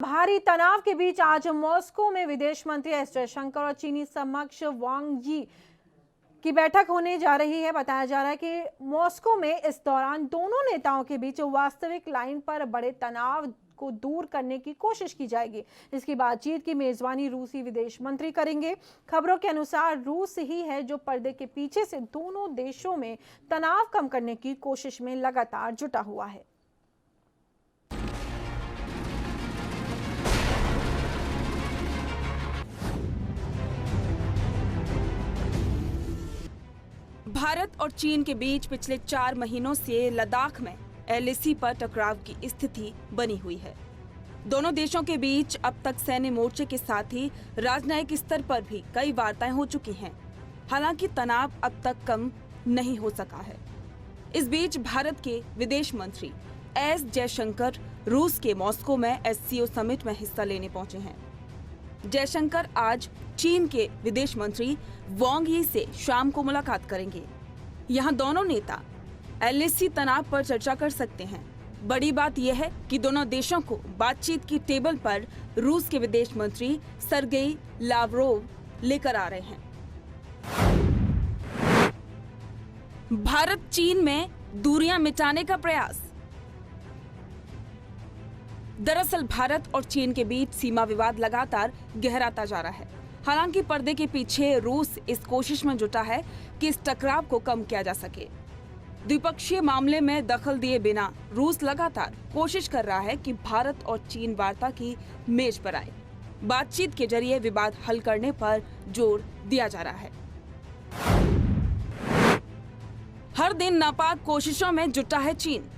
भारी तनाव के बीच आज मॉस्को में विदेश मंत्री एस जयशंकर और चीनी समकक्ष वांग यी की बैठक होने जा रही है। बताया जा रहा है कि मॉस्को में इस दौरान दोनों नेताओं के बीच वास्तविक लाइन पर बड़े तनाव को दूर करने की कोशिश की जाएगी। इसकी बातचीत की मेजबानी रूसी विदेश मंत्री करेंगे। खबरों के अनुसार रूस ही है जो पर्दे के पीछे से दोनों देशों में तनाव कम करने की कोशिश में लगातार जुटा हुआ है। भारत और चीन के बीच पिछले 4 महीनों से लद्दाख में एलएसी पर टकराव की स्थिति बनी हुई है। दोनों देशों के बीच अब तक सैन्य मोर्चे के साथ ही राजनयिक स्तर पर भी कई वार्ताएं हो चुकी हैं। हालांकि तनाव अब तक कम नहीं हो सका है। इस बीच भारत के विदेश मंत्री एस जयशंकर रूस के मॉस्को में एससीओ समिट में हिस्सा लेने पहुंचे हैं। जयशंकर आज चीन के विदेश मंत्री वांग यी से शाम को मुलाकात करेंगे। यहां दोनों नेता एलएसी तनाव पर चर्चा कर सकते हैं। बड़ी बात यह है कि दोनों देशों को बातचीत की टेबल पर रूस के विदेश मंत्री सर्गेई लावरोव लेकर आ रहे हैं। भारत चीन में दूरियां मिटाने का प्रयास। दरअसल भारत और चीन के बीच सीमा विवाद लगातार गहराता जा रहा है। हालांकि पर्दे के पीछे रूस इस कोशिश में जुटा है कि इस टकराव को कम किया जा सके। द्विपक्षीय मामले में दखल दिए बिना रूस लगातार कोशिश कर रहा है कि भारत और चीन वार्ता की मेज पर आए। बातचीत के जरिए विवाद हल करने पर जोर दिया जा रहा है। हर दिन नापाक कोशिशों में जुटा है चीन।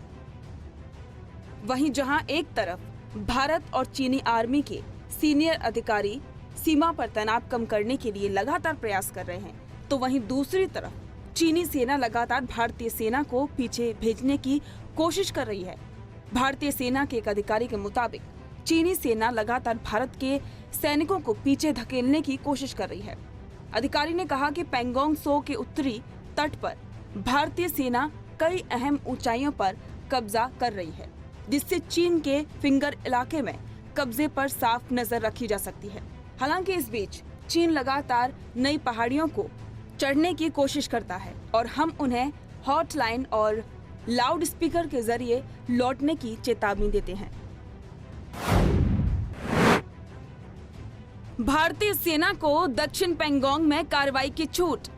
वहीं जहां एक तरफ भारत और चीनी आर्मी के सीनियर अधिकारी सीमा पर तनाव कम करने के लिए लगातार प्रयास कर रहे हैं, तो वहीं दूसरी तरफ चीनी सेना लगातार भारतीय सेना को पीछे भेजने की कोशिश कर रही है। भारतीय सेना के एक अधिकारी के मुताबिक चीनी सेना लगातार भारत के सैनिकों को पीछे धकेलने की कोशिश कर रही है। अधिकारी ने कहा कि पैंगोंग त्सो के उत्तरी तट पर भारतीय सेना कई अहम ऊंचाइयों पर कब्जा कर रही है, जिससे चीन के फिंगर इलाके में कब्जे पर साफ नजर रखी जा सकती है। हालांकि इस बीच चीन लगातार नई पहाड़ियों को चढ़ने की कोशिश करता है और हम उन्हें हॉटलाइन और लाउड स्पीकर के जरिए लौटने की चेतावनी देते हैं। भारतीय सेना को दक्षिण पैंगोंग में कार्रवाई की छूट।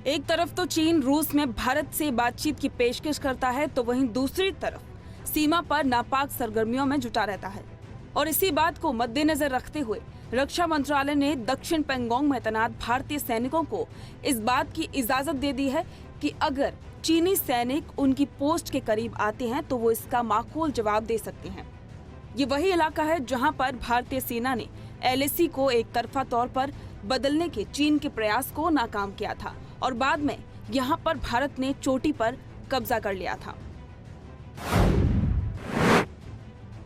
एक तरफ तो चीन रूस में भारत से बातचीत की पेशकश करता है, तो वहीं दूसरी तरफ सीमा पर नापाक सरगर्मियों में जुटा रहता है। और इसी बात को मद्देनजर रखते हुए रक्षा मंत्रालय ने दक्षिण पैंगोंग में तैनात भारतीय सैनिकों को इस बात की इजाजत दे दी है कि अगर चीनी सैनिक उनकी पोस्ट के करीब आते हैं तो वो इसका माकूल जवाब दे सकते हैं। ये वही इलाका है जहां पर भारतीय सेना ने एलएसी को एक तरफा तौर पर बदलने के चीन के प्रयास को नाकाम किया था और बाद में यहां पर भारत ने चोटी पर कब्जा कर लिया था।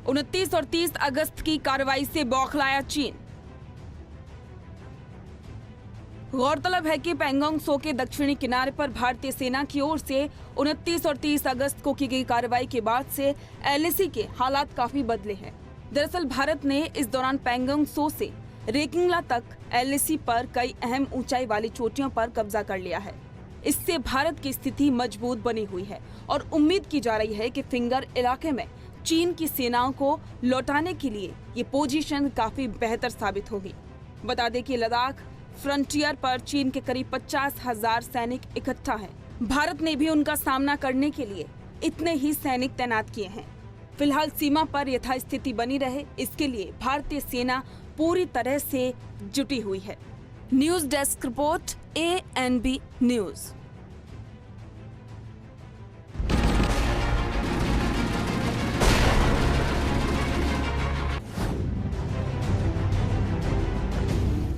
29 और 30 अगस्त की कार्रवाई से बौखलाया चीन। गौरतलब है कि पैंगोंग त्सो के दक्षिणी किनारे पर भारतीय सेना की ओर से 29 और 30 अगस्त को की गई कार्रवाई के बाद से एलएसी के हालात काफी बदले हैं। दरअसल भारत ने इस दौरान पैंगोंग त्सो से रेकिंगला तक एलएसी पर कई अहम ऊंचाई वाली चोटियों पर कब्जा कर लिया है। इससे भारत की स्थिति मजबूत बनी हुई है और उम्मीद की जा रही है कि फिंगर इलाके में चीन की सेनाओं को लौटाने के लिए ये पोजीशन काफी बेहतर साबित होगी। बता दें कि लद्दाख फ्रंटियर पर चीन के करीब 50,000 सैनिक इकट्ठा हैं। भारत ने भी उनका सामना करने के लिए इतने ही सैनिक तैनात किए हैं। फिलहाल सीमा पर यथास्थिति बनी रहे, इसके लिए भारतीय सेना पूरी तरह से जुटी हुई है। News desk report, ANB news.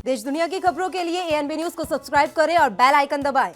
देश दुनिया की खबरों के लिए ANB न्यूज को सब्सक्राइब करें और बेल आइकन दबाएं।